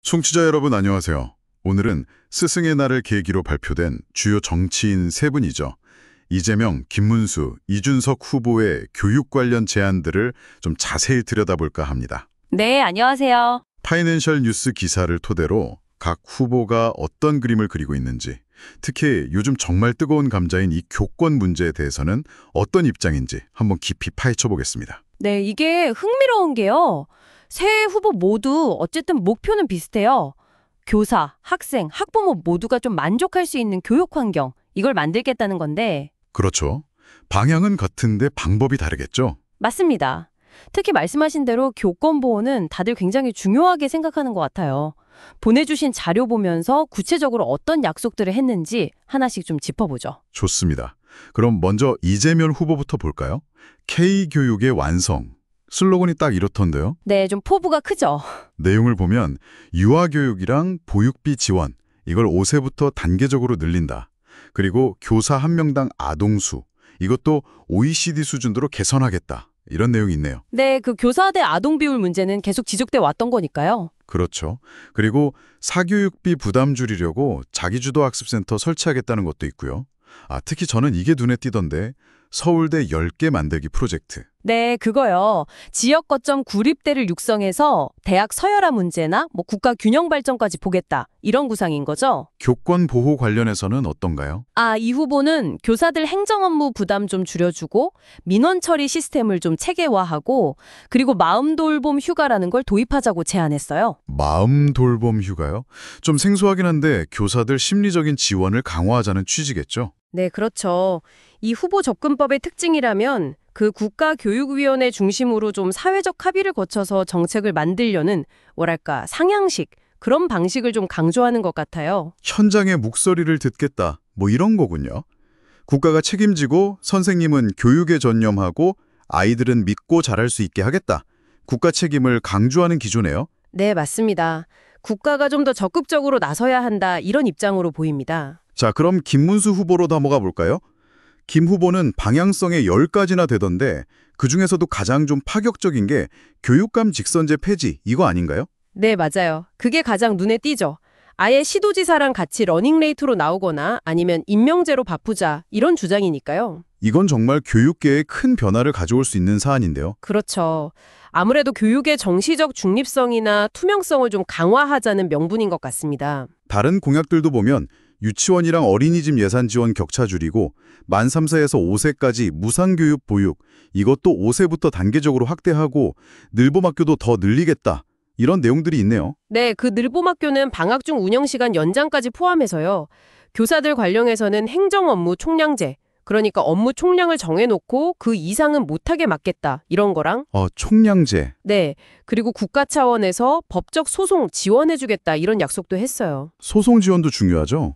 청취자 여러분 안녕하세요. 오늘은 스승의 날을 계기로 발표된 주요 정치인 세 분이죠. 이재명, 김문수, 이준석 후보의 교육 관련 제안들을 좀 자세히 들여다볼까 합니다. 네, 안녕하세요. 파이낸셜 뉴스 기사를 토대로 각 후보가 어떤 그림을 그리고 있는지, 특히 요즘 정말 뜨거운 감자인 이 교권 문제에 대해서는 어떤 입장인지 한번 깊이 파헤쳐 보겠습니다. 네, 이게 흥미로운 게요. 세 후보 모두 어쨌든 목표는 비슷해요. 교사, 학생, 학부모 모두가 좀 만족할 수 있는 교육 환경, 이걸 만들겠다는 건데. 그렇죠. 방향은 같은데 방법이 다르겠죠? 맞습니다. 특히 말씀하신 대로 교권 보호는 다들 굉장히 중요하게 생각하는 것 같아요. 보내주신 자료 보면서 구체적으로 어떤 약속들을 했는지 하나씩 좀 짚어보죠. 좋습니다. 그럼 먼저 이재명 후보부터 볼까요? K교육의 완성. 슬로건이 딱 이렇던데요. 네, 좀 포부가 크죠. 내용을 보면 유아교육이랑 보육비 지원, 이걸 5세부터 단계적으로 늘린다. 그리고 교사 한 명당 아동수, 이것도 OECD 수준으로 개선하겠다. 이런 내용이 있네요. 네, 그 교사 대 아동 비율 문제는 계속 지적돼 왔던 거니까요. 그렇죠. 그리고 사교육비 부담 줄이려고 자기주도 학습센터 설치하겠다는 것도 있고요. 특히 저는 이게 눈에 띄던데 서울대 10개 만들기 프로젝트. 네, 그거요. 지역 거점 구립대를 육성해서 대학 서열화 문제나 국가 균형 발전까지 보겠다. 이런 구상인 거죠. 교권 보호 관련해서는 어떤가요? 이 후보는 교사들 행정 업무 부담 좀 줄여주고 민원 처리 시스템을 좀 체계화하고 그리고 마음 돌봄 휴가라는 걸 도입하자고 제안했어요. 마음 돌봄 휴가요? 좀 생소하긴 한데 교사들 심리적인 지원을 강화하자는 취지겠죠? 네, 그렇죠. 이 후보 접근법의 특징이라면 그 국가교육위원회 중심으로 좀 사회적 합의를 거쳐서 정책을 만들려는 뭐랄까 상향식 그런 방식을 좀 강조하는 것 같아요. 현장의 목소리를 듣겠다. 뭐 이런 거군요. 국가가 책임지고 선생님은 교육에 전념하고 아이들은 믿고 잘할 수 있게 하겠다. 국가 책임을 강조하는 기조네요. 네, 맞습니다. 국가가 좀 더 적극적으로 나서야 한다 이런 입장으로 보입니다. 자, 그럼 김문수 후보로 넘어가 볼까요? 김 후보는 방향성에 10가지나 되던데 그중에서도 가장 좀 파격적인 게 교육감 직선제 폐지 이거 아닌가요? 네, 맞아요. 그게 가장 눈에 띄죠. 아예 시도지사랑 같이 러닝레이트로 나오거나 아니면 임명제로 바꾸자 이런 주장이니까요. 이건 정말 교육계에 큰 변화를 가져올 수 있는 사안인데요. 그렇죠. 아무래도 교육의 정시적 중립성이나 투명성을 좀 강화하자는 명분인 것 같습니다. 다른 공약들도 보면 유치원이랑 어린이집 예산 지원 격차 줄이고 만 3세에서 5세까지 무상교육 보육, 이것도 5세부터 단계적으로 확대하고 늘봄학교도 더 늘리겠다. 이런 내용들이 있네요. 네, 그 늘봄학교는 방학 중 운영시간 연장까지 포함해서요. 교사들 관련해서는 행정 업무 총량제, 그러니까 업무 총량을 정해놓고 그 이상은 못하게 막겠다. 이런 거랑 총량제. 네, 그리고 국가 차원에서 법적 소송 지원해주겠다. 이런 약속도 했어요. 소송 지원도 중요하죠.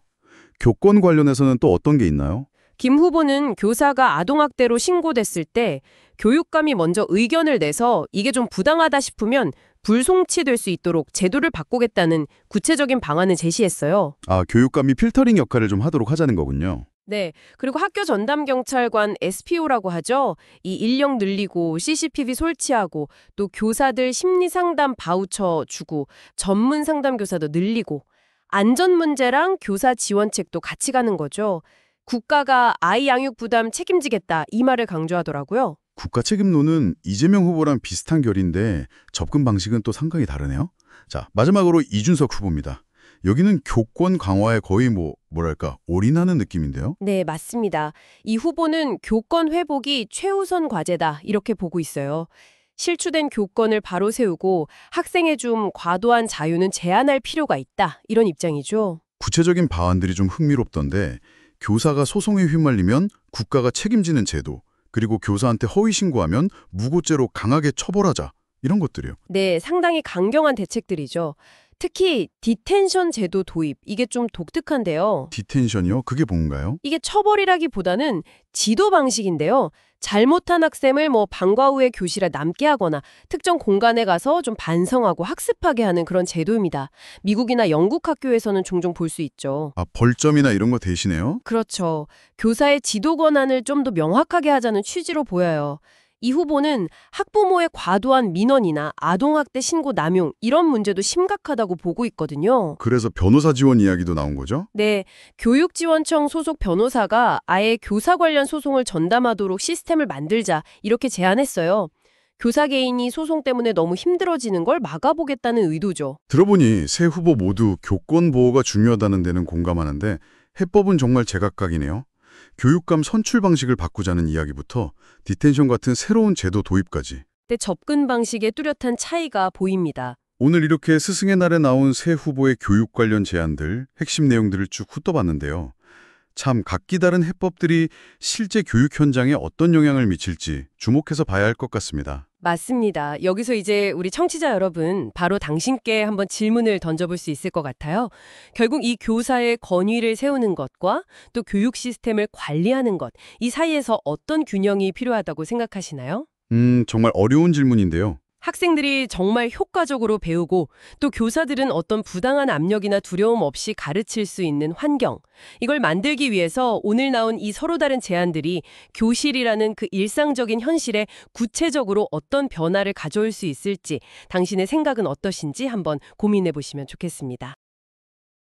교권 관련해서는 또 어떤 게 있나요? 김 후보는 교사가 아동학대로 신고됐을 때 교육감이 먼저 의견을 내서 이게 좀 부당하다 싶으면 불송치될 수 있도록 제도를 바꾸겠다는 구체적인 방안을 제시했어요. 교육감이 필터링 역할을 좀 하도록 하자는 거군요. 네, 그리고 학교 전담경찰관 SPO라고 하죠. 이 인력 늘리고 CCTV 설치하고 또 교사들 심리상담 바우처 주고 전문 상담교사도 늘리고 안전 문제랑 교사 지원책도 같이 가는 거죠. 국가가 아이 양육 부담 책임지겠다 이 말을 강조하더라고요. 국가 책임론은 이재명 후보랑 비슷한 결인데 접근 방식은 또 상당히 다르네요. 자, 마지막으로 이준석 후보입니다. 여기는 교권 강화에 거의 뭐랄까 올인하는 느낌인데요. 네, 맞습니다. 이 후보는 교권 회복이 최우선 과제다 이렇게 보고 있어요. 실추된 교권을 바로 세우고 학생의 좀 과도한 자유는 제한할 필요가 있다 이런 입장이죠. 구체적인 방안들이 좀 흥미롭던데 교사가 소송에 휘말리면 국가가 책임지는 제도, 그리고 교사한테 허위 신고하면 무고죄로 강하게 처벌하자 이런 것들이요. 네, 상당히 강경한 대책들이죠. 특히 디텐션 제도 도입, 이게 좀 독특한데요. 디텐션이요? 그게 뭔가요? 이게 처벌이라기보다는 지도 방식인데요. 잘못한 학생을 방과 후에 교실에 남게 하거나 특정 공간에 가서 좀 반성하고 학습하게 하는 그런 제도입니다. 미국이나 영국 학교에서는 종종 볼 수 있죠. 벌점이나 이런 거 대신에요? 그렇죠. 교사의 지도 권한을 좀 더 명확하게 하자는 취지로 보여요. 이 후보는 학부모의 과도한 민원이나 아동학대 신고 남용 이런 문제도 심각하다고 보고 있거든요. 그래서 변호사 지원 이야기도 나온 거죠? 네, 교육지원청 소속 변호사가 아예 교사 관련 소송을 전담하도록 시스템을 만들자 이렇게 제안했어요. 교사 개인이 소송 때문에 너무 힘들어지는 걸 막아보겠다는 의도죠. 들어보니 세 후보 모두 교권 보호가 중요하다는 데는 공감하는데 해법은 정말 제각각이네요. 교육감 선출 방식을 바꾸자는 이야기부터 디텐션 같은 새로운 제도 도입까지. 근데 접근 방식에 뚜렷한 차이가 보입니다. 오늘 이렇게 스승의 날에 나온 세 후보의 교육 관련 제안들, 핵심 내용들을 쭉 훑어봤는데요. 참 각기 다른 해법들이 실제 교육 현장에 어떤 영향을 미칠지 주목해서 봐야 할 것 같습니다. 맞습니다. 여기서 이제 우리 청취자 여러분, 바로 당신께 한번 질문을 던져볼 수 있을 것 같아요. 결국 이 교사의 권위를 세우는 것과 또 교육 시스템을 관리하는 것, 이 사이에서 어떤 균형이 필요하다고 생각하시나요? 정말 어려운 질문인데요. 학생들이 정말 효과적으로 배우고 또 교사들은 어떤 부당한 압력이나 두려움 없이 가르칠 수 있는 환경, 이걸 만들기 위해서 오늘 나온 이 서로 다른 제안들이 교실이라는 그 일상적인 현실에 구체적으로 어떤 변화를 가져올 수 있을지 당신의 생각은 어떠신지 한번 고민해 보시면 좋겠습니다.